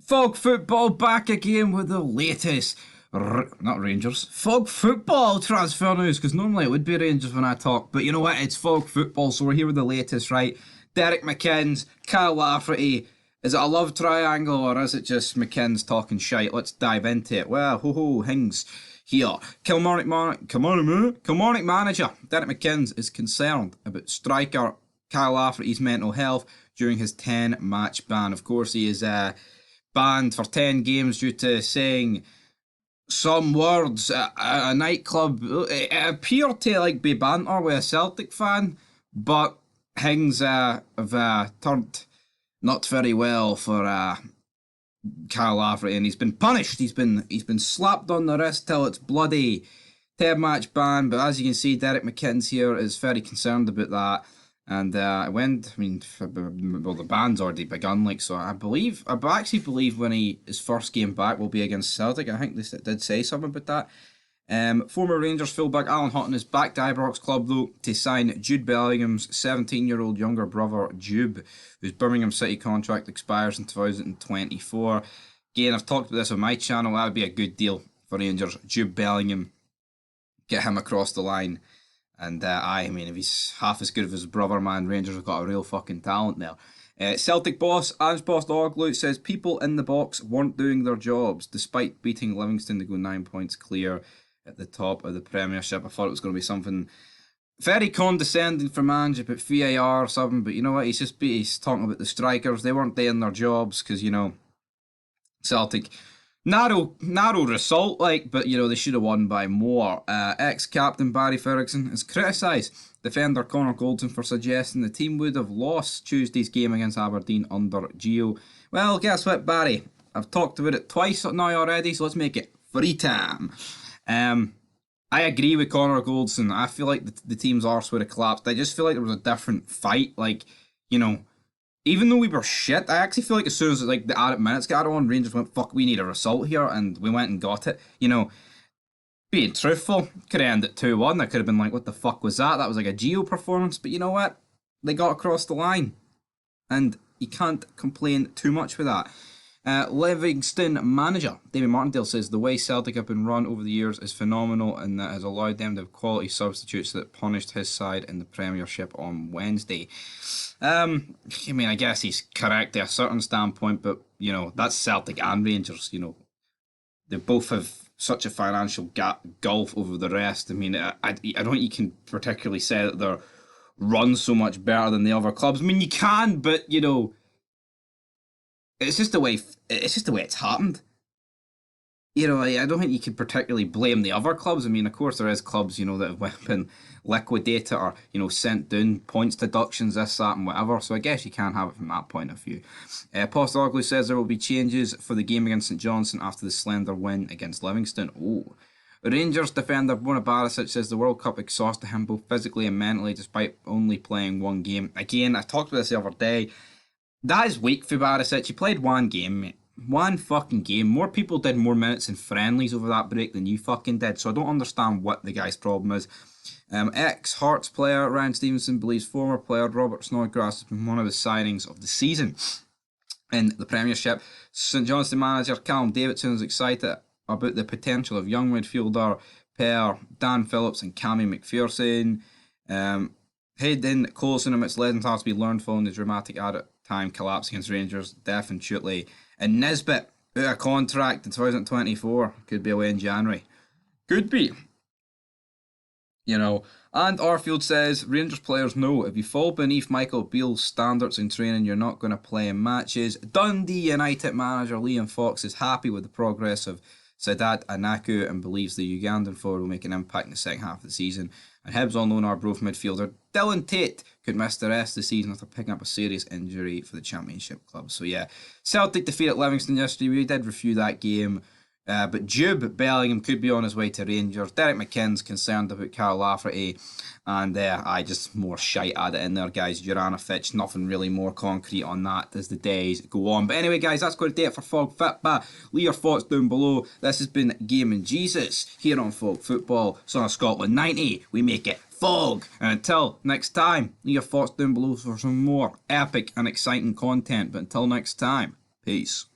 Fog Football back again with the latest, not Rangers, Fog Football transfer news, because normally it would be Rangers when I talk, but you know what, it's Fog Football, so we're here with the latest, right? Derek McInnes, Kyle Lafferty, is it a love triangle or is it just McInnes talking shite? Let's dive into it. Well, Hings here. Kilmarnock manager Derek McInnes is concerned about striker Kyle Lafferty's mental health during his 10-match ban. Of course, he is banned for 10 games due to saying some words at a nightclub. It appeared to be banter with a Celtic fan, but things have turned not very well for Kyle Lafferty, and he's been punished. He's been slapped on the wrist till it's bloody. 10-match ban, but as you can see, Derek McInnes here is very concerned about that. And the ban's already begun, so I actually believe when his first game back will be against Celtic. I think they did say something about that. Former Rangers fullback Alan Hutton is back to Ibrox Club, though, to sign Jobe Bellingham's 17-year-old younger brother, Jobe, whose Birmingham City contract expires in 2024. Again, I've talked about this on my channel. That would be a good deal for Rangers. Jobe Bellingham, get him across the line. And if he's half as good as his brother, man, Rangers have got a real fucking talent there. Celtic boss Ange Postecoglou says people in the box weren't doing their jobs despite beating Livingston to go 9 points clear at the top of the Premiership. I thought it was going to be something very condescending from Ange about VAR or something, but you know what? He's talking about the strikers. They weren't doing their jobs because Celtic. Narrow result, but they should have won by more. Ex-captain Barry Ferguson has criticised defender Connor Goldson for suggesting the team would have lost Tuesday's game against Aberdeen under Gio. Well, guess what, Barry? I've talked about it twice now already, so let's make it free time. I agree with Connor Goldson. I feel like the team's arse would have collapsed. I just feel like there was a different fight, even though we were shit, I actually feel like as soon as the added minutes got on, Rangers went, fuck, we need a result here, and we went and got it. Being truthful, could have ended 2-1. That could have been what the fuck was that? That was like a Geo performance, but you know what? They got across the line, and you can't complain too much with that. Livingston manager David Martindale says the way Celtic have been run over the years is phenomenal and that has allowed them to have quality substitutes that punished his side in the Premiership on Wednesday. I guess he's correct to a certain standpoint, but that's Celtic and Rangers. They both have such a financial gulf over the rest. I don't think you can particularly say that they're run so much better than the other clubs. You can, but it's just the way it's happened. I don't think you can particularly blame the other clubs. Of course there is clubs, that have been liquidated or, sent down, points deductions, this, that and whatever. So I guess you can have it from that point of view. Postecoglou says there will be changes for the game against St Johnstone after the slender win against Livingston. Rangers defender Borna Barisic says the World Cup exhausted him both physically and mentally despite only playing one game. Again, I talked about this the other day. That is weak for Barisic. He played one game, mate. One fucking game. More people did more minutes in friendlies over that break than you fucking did, so I don't understand what the guy's problem is. Ex-Hearts player Ryan Stevenson believes former player Robert Snodgrass has been one of the signings of the season in the Premiership. St Johnstone manager Callum Davidson is excited about the potential of young midfielder pair Dan Phillips and Cammy McPherson. Hayden Coulson amidst lessons has to be learned following the dramatic time collapse against Rangers, definitely. And Nisbet, out of contract in 2024, could be away in January. Could be. And Arfield says, Rangers players know if you fall beneath Michael Beale's standards in training, you're not going to play in matches. Dundee United manager Liam Fox is happy with the progress of Sadat Anaku and believes the Ugandan forward will make an impact in the second half of the season. And Hibs all-known Arbroath midfielder Dylan Tate could miss the rest of the season after picking up a serious injury for the Championship club. So yeah, Celtic defeat at Livingston yesterday. We did review that game. But Jobe Bellingham could be on his way to Rangers. Derek McInnes concerned about Kyle Lafferty. And I just more shite at it in there, guys. Juranovic, nothing really more concrete on that as the days go on. But anyway, guys, that's going to do it for Fog Football. Leave your thoughts down below. This has been Gaming Jesus here on Fog Football. Son of Scotland 90. We make it Fog. And until next time, leave your thoughts down below for some more epic and exciting content. But until next time, peace.